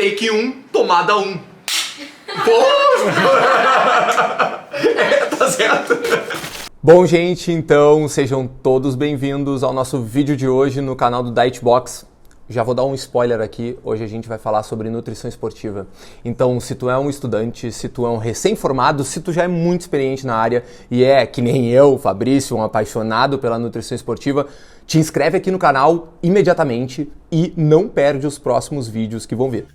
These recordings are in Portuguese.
Take 1, tomada 1. Pô! Tá certo. Bom, gente, então sejam todos bem-vindos ao nosso vídeo de hoje no canal do Dietbox. Já vou dar um spoiler aqui, hoje a gente vai falar sobre nutrição esportiva. Então, se tu é um estudante, se tu é um recém-formado, se tu já é muito experiente na área e é, que nem eu, Fabrício, um apaixonado pela nutrição esportiva, te inscreve aqui no canal imediatamente e não perde os próximos vídeos que vão vir.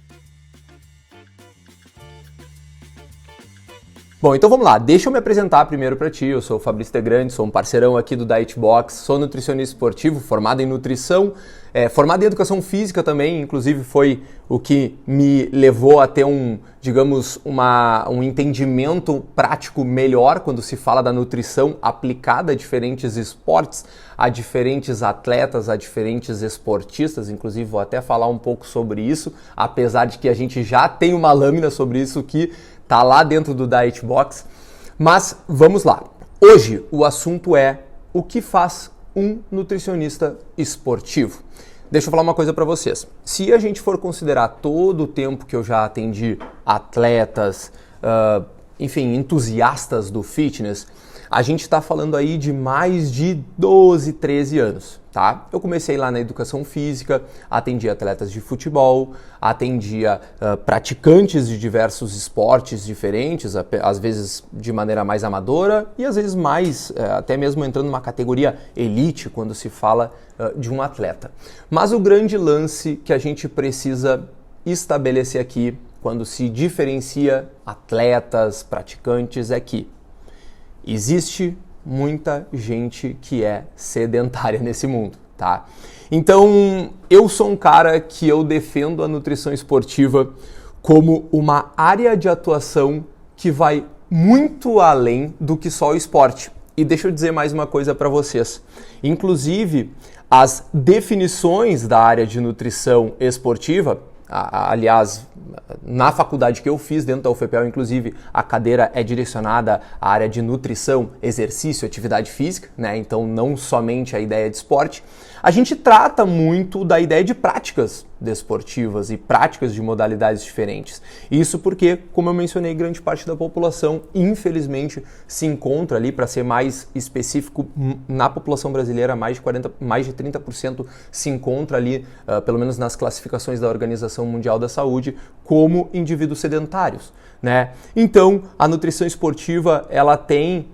Bom, então vamos lá, deixa eu me apresentar primeiro para ti. Eu sou o Fabrício Degrande, sou um parceirão aqui do Dietbox, sou nutricionista esportivo, formado em nutrição, formado em educação física também, inclusive foi o que me levou a ter um entendimento prático melhor quando se fala da nutrição aplicada a diferentes esportes, a diferentes atletas, a diferentes esportistas, inclusive vou até falar um pouco sobre isso, apesar de que a gente já tem uma lâmina sobre isso que tá lá dentro do Dietbox, mas vamos lá. Hoje o assunto é o que faz um nutricionista esportivo. Deixa eu falar uma coisa para vocês. Se a gente for considerar todo o tempo que eu já atendi atletas, enfim, entusiastas do fitness, a gente está falando aí de mais de 12, 13 anos, tá? Eu comecei lá na educação física, atendia atletas de futebol, atendia praticantes de diversos esportes diferentes, às vezes de maneira mais amadora e às vezes mais, até mesmo entrando numa categoria elite quando se fala de um atleta. Mas o grande lance que a gente precisa estabelecer aqui quando se diferencia atletas, praticantes, é que existe muita gente que é sedentária nesse mundo, tá? Então, eu sou um cara que eu defendo a nutrição esportiva como uma área de atuação que vai muito além do que só o esporte. E deixa eu dizer mais uma coisa para vocês. Inclusive, as definições da área de nutrição esportiva, aliás, na faculdade que eu fiz, dentro da UFPEL, inclusive, a cadeira é direcionada à área de nutrição, exercício, atividade física, né? Então não somente a ideia de esporte. A gente trata muito da ideia de práticas desportivas e práticas de modalidades diferentes. Isso porque, como eu mencionei, grande parte da população, infelizmente, se encontra ali, para ser mais específico, na população brasileira, mais de 30% se encontra ali, pelo menos nas classificações da Organização Mundial da Saúde, como indivíduos sedentários, né? Então, a nutrição esportiva, ela tem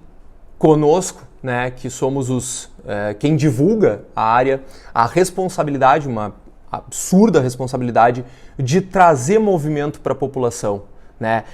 conosco, né, que somos quem divulga a área, a responsabilidade, uma absurda responsabilidade de trazer movimento para a população, né?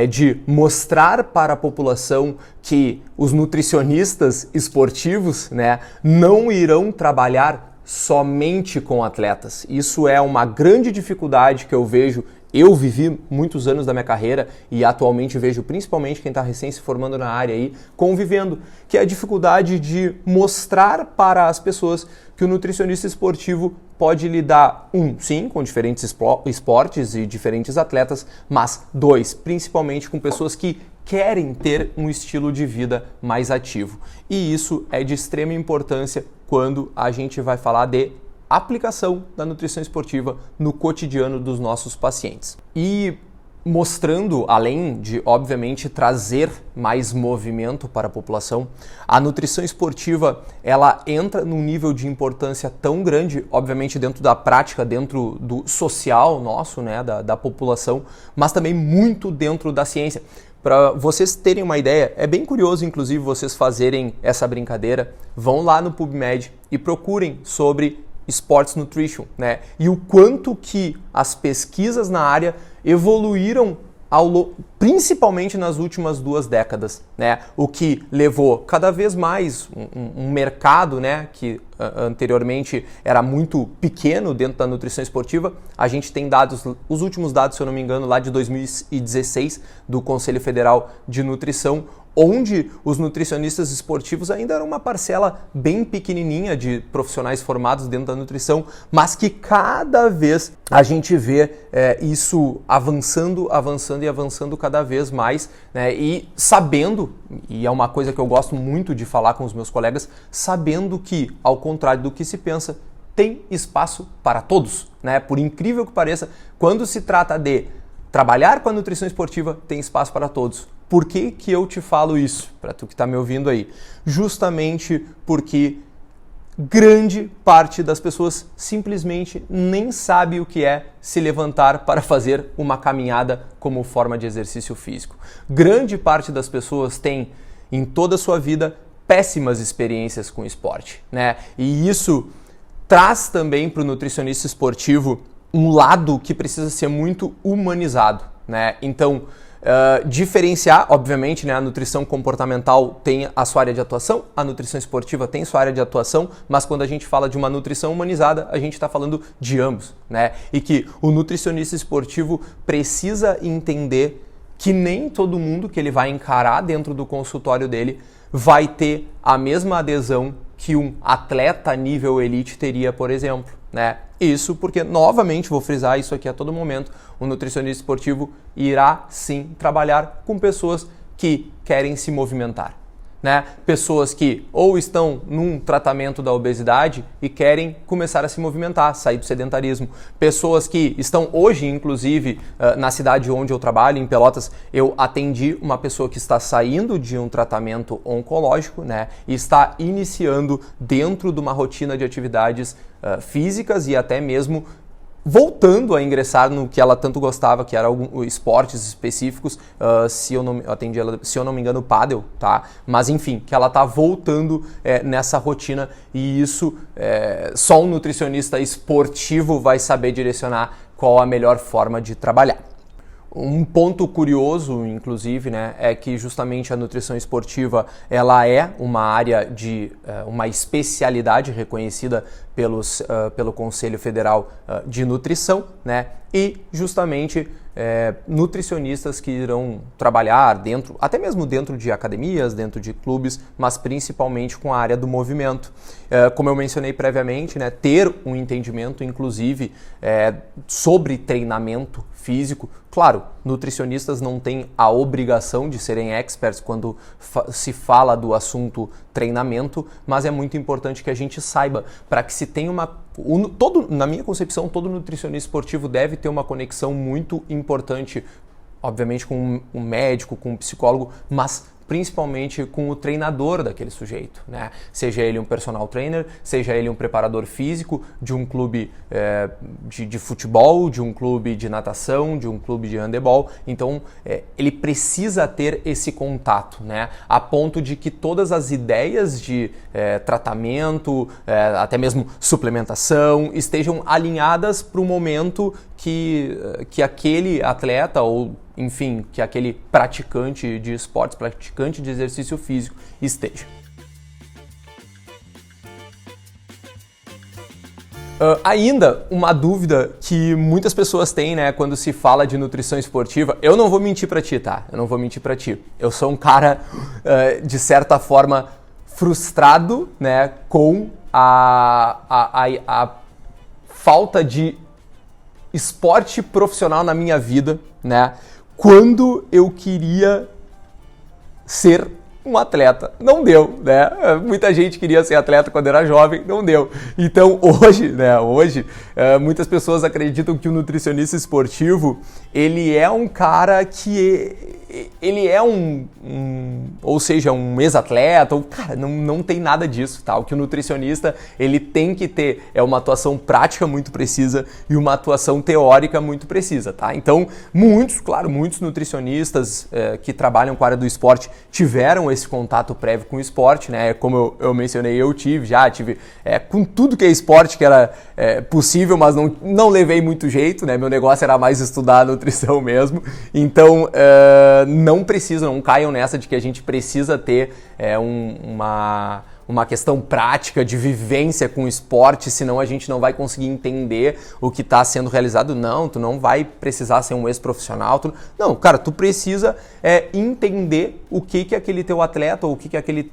De mostrar para a população que os nutricionistas esportivos, né, não irão trabalhar somente com atletas. Isso é uma grande dificuldade que eu vejo. Eu vivi muitos anos da minha carreira e atualmente vejo principalmente quem está recém se formando na área aí, convivendo, que é a dificuldade de mostrar para as pessoas que o nutricionista esportivo pode lidar, sim, com diferentes esportes e diferentes atletas, mas dois, principalmente com pessoas que querem ter um estilo de vida mais ativo. E isso é de extrema importância quando a gente vai falar de aplicação da nutrição esportiva no cotidiano dos nossos pacientes. E mostrando, além de, obviamente, trazer mais movimento para a população, a nutrição esportiva, ela entra num nível de importância tão grande, obviamente dentro da prática, dentro do social nosso, né, da população, mas também muito dentro da ciência. Para vocês terem uma ideia, é bem curioso, inclusive, vocês fazerem essa brincadeira, vão lá no PubMed e procurem sobre Sports Nutrition, né? E o quanto que as pesquisas na área evoluíram principalmente nas últimas 2 décadas, né? O que levou cada vez mais um mercado, né, que anteriormente era muito pequeno dentro da nutrição esportiva. A gente tem dados, os últimos dados, se eu não me engano, lá de 2016, do Conselho Federal de Nutrição, onde os nutricionistas esportivos ainda eram uma parcela bem pequenininha de profissionais formados dentro da nutrição, mas que cada vez a gente vê isso avançando cada vez mais, né? E sabendo, e é uma coisa que eu gosto muito de falar com os meus colegas, sabendo que, ao contrário do que se pensa, tem espaço para todos, né? Por incrível que pareça, quando se trata de trabalhar com a nutrição esportiva, tem espaço para todos. Por que que eu te falo isso? Para tu que está me ouvindo aí. Justamente porque grande parte das pessoas simplesmente nem sabe o que é se levantar para fazer uma caminhada como forma de exercício físico. Grande parte das pessoas tem, em toda a sua vida, péssimas experiências com esporte, né? E isso traz também para o nutricionista esportivo um lado que precisa ser muito humanizado, né? Então, diferenciar, obviamente, né, a nutrição comportamental tem a sua área de atuação, a nutrição esportiva tem sua área de atuação, mas quando a gente fala de uma nutrição humanizada, a gente está falando de ambos, né? E que o nutricionista esportivo precisa entender que nem todo mundo que ele vai encarar dentro do consultório dele vai ter a mesma adesão que um atleta nível elite teria, por exemplo, né? Isso porque, novamente, vou frisar isso aqui a todo momento, o nutricionista esportivo irá sim trabalhar com pessoas que querem se movimentar, né? Pessoas que ou estão num tratamento da obesidade e querem começar a se movimentar, sair do sedentarismo. Pessoas que estão hoje, inclusive, na cidade onde eu trabalho, em Pelotas, eu atendi uma pessoa que está saindo de um tratamento oncológico, né? E está iniciando dentro de uma rotina de atividades físicas e até mesmo voltando a ingressar no que ela tanto gostava, que eram esportes específicos, se eu não me engano, pádel, tá? Mas enfim, que ela tá voltando nessa rotina e isso só um nutricionista esportivo vai saber direcionar qual a melhor forma de trabalhar. Um ponto curioso, inclusive, né, é que justamente a nutrição esportiva ela é uma área de uma especialidade reconhecida pelo Conselho Federal de Nutrição, né, e justamente nutricionistas que irão trabalhar dentro, até mesmo dentro de academias, dentro de clubes, mas principalmente com a área do movimento. Como eu mencionei previamente, né, ter um entendimento, inclusive, sobre treinamento físico. Claro, nutricionistas não têm a obrigação de serem experts quando se fala do assunto treinamento, mas é muito importante que a gente saiba para que se tenha na minha concepção, todo nutricionista esportivo deve ter uma conexão muito importante, obviamente com um médico, com um psicólogo, mas principalmente com o treinador daquele sujeito, né? Seja ele um personal trainer, seja ele um preparador físico de um clube de futebol, de um clube de natação, de um clube de handebol. Então, ele precisa ter esse contato, né? A ponto de que todas as ideias de tratamento, até mesmo suplementação, estejam alinhadas para o momento que aquele atleta ou enfim, que aquele praticante de esportes, praticante de exercício físico esteja. Ainda uma dúvida que muitas pessoas têm, né, quando se fala de nutrição esportiva, eu não vou mentir pra ti, tá? Eu não vou mentir pra ti. Eu sou um cara, de certa forma, frustrado, né, com a falta de esporte profissional na minha vida, né? Quando eu queria ser um atleta. Não deu, né? Muita gente queria ser atleta quando era jovem, não deu. Então hoje, muitas pessoas acreditam que o nutricionista esportivo, ele é um cara que ele é ou seja, um ex-atleta, cara, não tem nada disso, tá? O que o nutricionista, ele tem que ter uma atuação prática muito precisa e uma atuação teórica muito precisa, tá? Então, muitos nutricionistas que trabalham com a área do esporte tiveram esse contato prévio com o esporte, né? Como eu mencionei, eu tive com tudo que é esporte que era possível, mas não levei muito jeito, né? Meu negócio era mais estudar a nutrição mesmo. Então, não caiam nessa de que a gente precisa ter uma questão prática de vivência com o esporte, senão a gente não vai conseguir entender o que está sendo realizado. Não, tu não vai precisar ser um ex-profissional. Não, cara, tu precisa entender o que aquele teu atleta ou o que aquele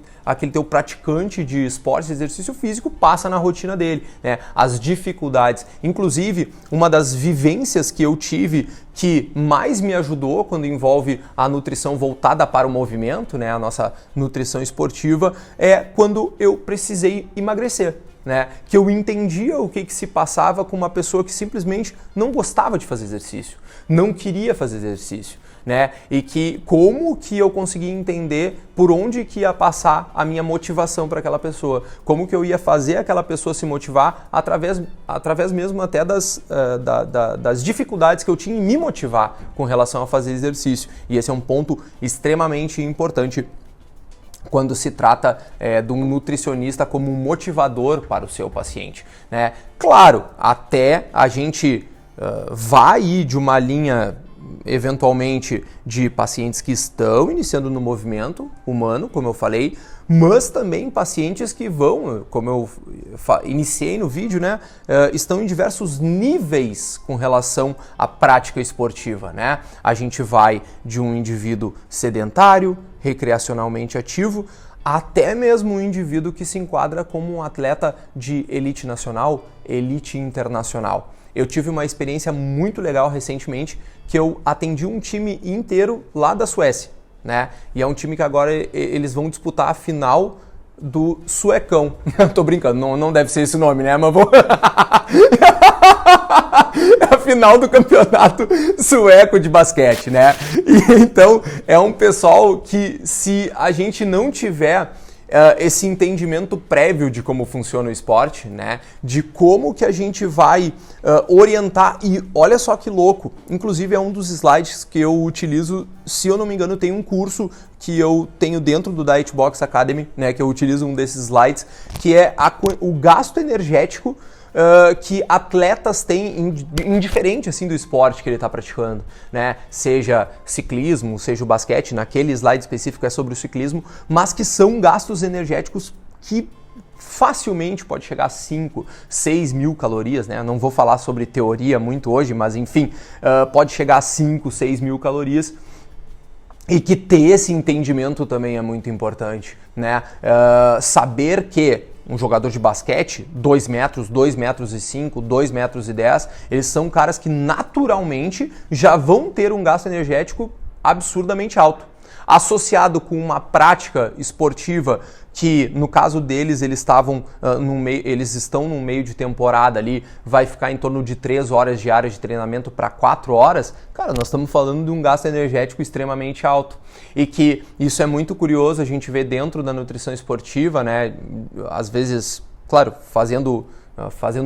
teu praticante de esporte, de exercício físico passa na rotina dele, né? As dificuldades. Inclusive, uma das vivências que eu tive que mais me ajudou quando envolve a nutrição voltada para o movimento, né? A nossa nutrição esportiva, é quando eu precisei emagrecer. né? Que eu entendia o que se passava com uma pessoa que simplesmente não gostava de fazer exercício, não queria fazer exercício, né? E que como que eu conseguia entender por onde que ia passar a minha motivação para aquela pessoa, como que eu ia fazer aquela pessoa se motivar através mesmo até das dificuldades que eu tinha em me motivar com relação a fazer exercício. E esse é um ponto extremamente importante quando se trata de um nutricionista como um motivador para o seu paciente, né? Claro, até a gente vai ir de uma linha eventualmente de pacientes que estão iniciando no movimento humano, como eu falei, mas também pacientes que vão, como eu iniciei no vídeo, né, estão em diversos níveis com relação à prática esportiva, né? A gente vai de um indivíduo sedentário, recreacionalmente ativo, até mesmo um indivíduo que se enquadra como um atleta de elite nacional, elite internacional. Eu tive uma experiência muito legal recentemente que eu atendi um time inteiro lá da Suécia, né? E é um time que agora eles vão disputar a final do Suecão. Tô brincando, não deve ser esse o nome, né? Mas vou... É a final do campeonato sueco de basquete, né? E, então, é um pessoal que se a gente não tiver esse entendimento prévio de como funciona o esporte, né? De como que a gente vai orientar, e olha só que louco, inclusive é um dos slides que eu utilizo, se eu não me engano tem um curso que eu tenho dentro do Dietbox Academy, né? Que eu utilizo um desses slides, que é o gasto energético que atletas têm indiferente assim do esporte que ele está praticando, né? Seja ciclismo, seja o basquete, naquele slide específico é sobre o ciclismo, mas que são gastos energéticos que facilmente pode chegar a 5, 6 mil calorias, né? Eu não vou falar sobre teoria muito hoje, mas enfim, pode chegar a 5, 6 mil calorias. E que ter esse entendimento também é muito importante, né? Saber que um jogador de basquete, 2 metros, 2 metros e 5, 2 metros e 10, eles são caras que naturalmente já vão ter um gasto energético absurdamente alto. Associado com uma prática esportiva que, no caso deles, eles estão num meio de temporada ali, vai ficar em torno de 3 horas diárias de treinamento para 4 horas, cara, nós estamos falando de um gasto energético extremamente alto. E que isso é muito curioso, a gente vê dentro da nutrição esportiva, né? Às vezes, claro, fazendo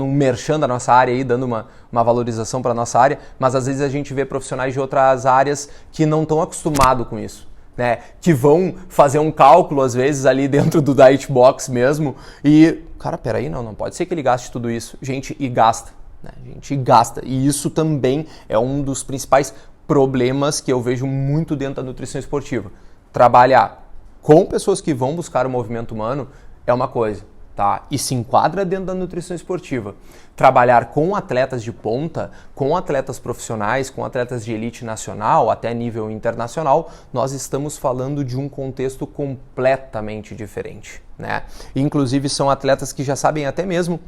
um merchan da nossa área aí, dando uma valorização para a nossa área, mas às vezes a gente vê profissionais de outras áreas que não estão acostumados com isso, né? Que vão fazer um cálculo às vezes ali dentro do Dietbox mesmo e, cara, peraí, não pode ser que ele gaste tudo isso. Gente, e gasta, né? Gente, gasta. E isso também é um dos principais problemas que eu vejo muito dentro da nutrição esportiva. Trabalhar com pessoas que vão buscar o movimento humano é uma coisa, tá? E se enquadra dentro da nutrição esportiva. Trabalhar com atletas de ponta, com atletas profissionais, com atletas de elite nacional, até nível internacional, nós estamos falando de um contexto completamente diferente, né? Inclusive são atletas que já sabem até mesmo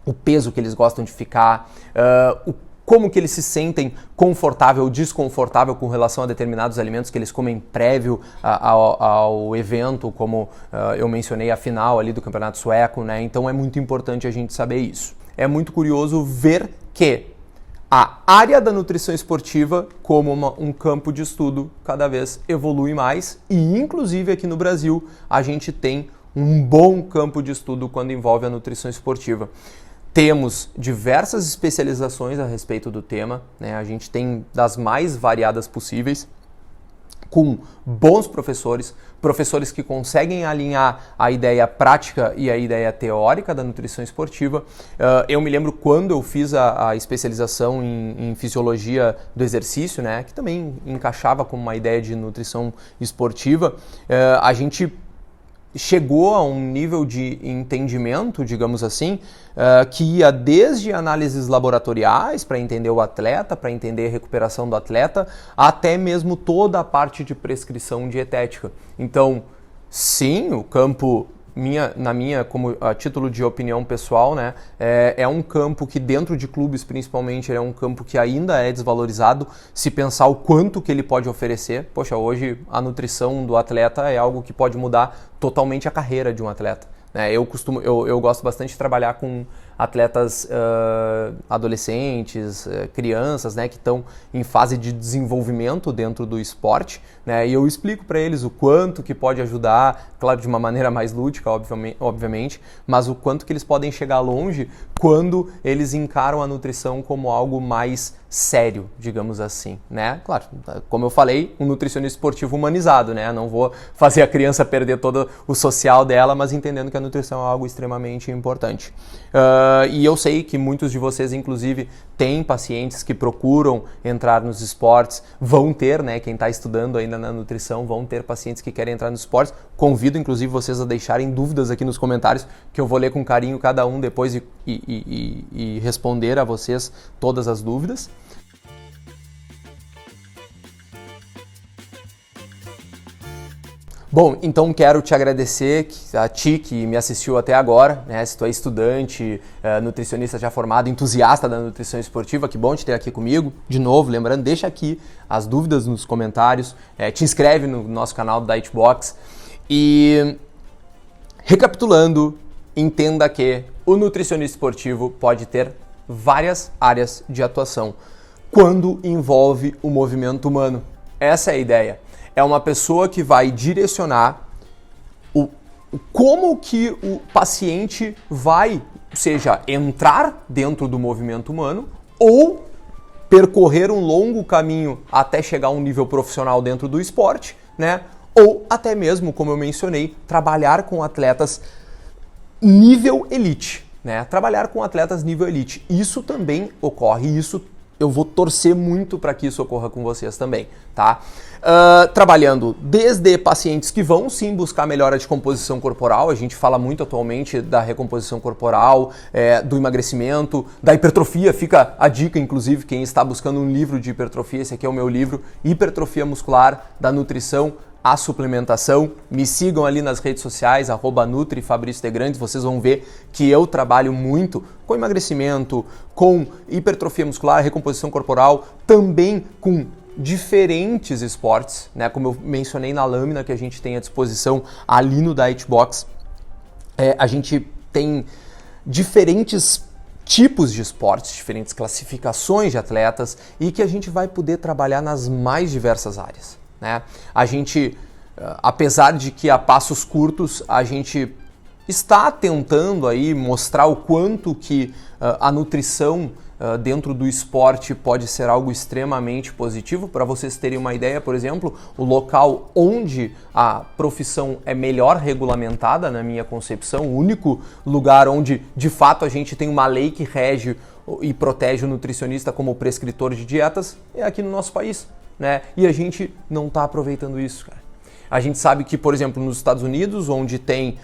o peso que eles gostam de ficar, como que eles se sentem confortável ou desconfortável com relação a determinados alimentos que eles comem prévio ao evento, como eu mencionei a final ali do Campeonato Sueco, né? Então é muito importante a gente saber isso. É muito curioso ver que a área da nutrição esportiva, como um campo de estudo, cada vez evolui mais e, inclusive, aqui no Brasil, a gente tem um bom campo de estudo quando envolve a nutrição esportiva. Temos diversas especializações a respeito do tema, né? A gente tem das mais variadas possíveis, com bons professores que conseguem alinhar a ideia prática e a ideia teórica da nutrição esportiva. Eu me lembro quando eu fiz a especialização em fisiologia do exercício, né? Que também encaixava como uma ideia de nutrição esportiva, a gente chegou a um nível de entendimento, digamos assim, que ia desde análises laboratoriais para entender o atleta, para entender a recuperação do atleta, até mesmo toda a parte de prescrição dietética. Então, sim, o campo, como a título de opinião pessoal, né, é um campo que dentro de clubes principalmente é um campo que ainda é desvalorizado, se pensar o quanto que ele pode oferecer. Poxa, hoje a nutrição do atleta é algo que pode mudar totalmente a carreira de um atleta, né? Eu gosto bastante de trabalhar com atletas adolescentes, crianças, né, que estão em fase de desenvolvimento dentro do esporte, né, e eu explico para eles o quanto que pode ajudar, claro, de uma maneira mais lúdica, obviamente, mas o quanto que eles podem chegar longe quando eles encaram a nutrição como algo mais sério, digamos assim, né? Claro, como eu falei, um nutricionista esportivo humanizado, né? Não vou fazer a criança perder todo o social dela, mas entendendo que a nutrição é algo extremamente importante. E eu sei que muitos de vocês, inclusive, têm pacientes que procuram entrar nos esportes, vão ter, né? Quem está estudando ainda na nutrição, vão ter pacientes que querem entrar nos esportes. Convido, inclusive, vocês a deixarem dúvidas aqui nos comentários, que eu vou ler com carinho cada um depois e responder a vocês todas as dúvidas. Bom, então quero te agradecer a ti que me assistiu até agora, né? Se tu é estudante, nutricionista já formado, entusiasta da nutrição esportiva, que bom te ter aqui comigo. De novo, lembrando, deixa aqui as dúvidas nos comentários, te inscreve no nosso canal do Dietbox e, recapitulando, entenda que o nutricionista esportivo pode ter várias áreas de atuação quando envolve o movimento humano. Essa é a ideia. É uma pessoa que vai direcionar como que o paciente vai, seja entrar dentro do movimento humano ou percorrer um longo caminho até chegar a um nível profissional dentro do esporte, né? Ou até mesmo, como eu mencionei, trabalhar com atletas nível elite, né? Trabalhar com atletas nível elite. Isso também ocorre, isso eu vou torcer muito para que isso ocorra com vocês também, tá? Trabalhando desde pacientes que vão sim buscar melhora de composição corporal, a gente fala muito atualmente da recomposição corporal, do emagrecimento, da hipertrofia, fica a dica, inclusive, quem está buscando um livro de hipertrofia, esse aqui é o meu livro, Hipertrofia Muscular, da Nutrição à Suplementação. Me sigam ali nas redes sociais, @NutriFabrício_Tegrandes, vocês vão ver que eu trabalho muito com emagrecimento, com hipertrofia muscular, recomposição corporal, também com diferentes esportes, né? Como eu mencionei na lâmina que a gente tem à disposição ali no Dietbox, a gente tem diferentes tipos de esportes, diferentes classificações de atletas e que a gente vai poder trabalhar nas mais diversas áreas, né? A gente, apesar de que a passos curtos, a gente está tentando aí mostrar o quanto que a nutrição dentro do esporte pode ser algo extremamente positivo. Para vocês terem uma ideia, por exemplo, o local onde a profissão é melhor regulamentada, na minha concepção, o único lugar onde de fato a gente tem uma lei que rege e protege o nutricionista como prescritor de dietas é aqui no nosso país, né? E a gente não está aproveitando isso, cara. A gente sabe que, por exemplo, nos Estados Unidos, onde tem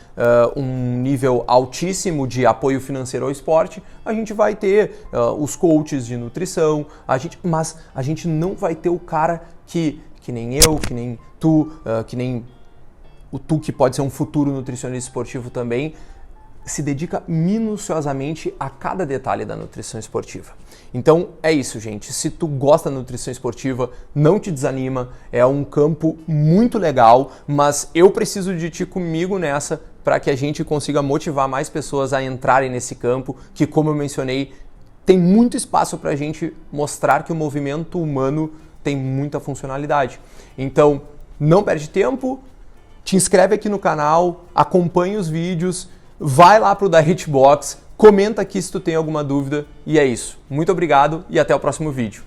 um nível altíssimo de apoio financeiro ao esporte, a gente vai ter os coaches de nutrição, mas a gente não vai ter o cara que nem eu, que nem tu, que nem o tu que pode ser um futuro nutricionista esportivo também, se dedica minuciosamente a cada detalhe da nutrição esportiva. Então é isso, gente. Se tu gosta da nutrição esportiva, não te desanima, é um campo muito legal, mas eu preciso de ti comigo nessa para que a gente consiga motivar mais pessoas a entrarem nesse campo, que, como eu mencionei, tem muito espaço para a gente mostrar que o movimento humano tem muita funcionalidade. Então, não perde tempo, te inscreve aqui no canal, acompanhe os vídeos, vai lá pro Dietbox, comenta aqui se tu tem alguma dúvida e é isso. Muito obrigado e até o próximo vídeo.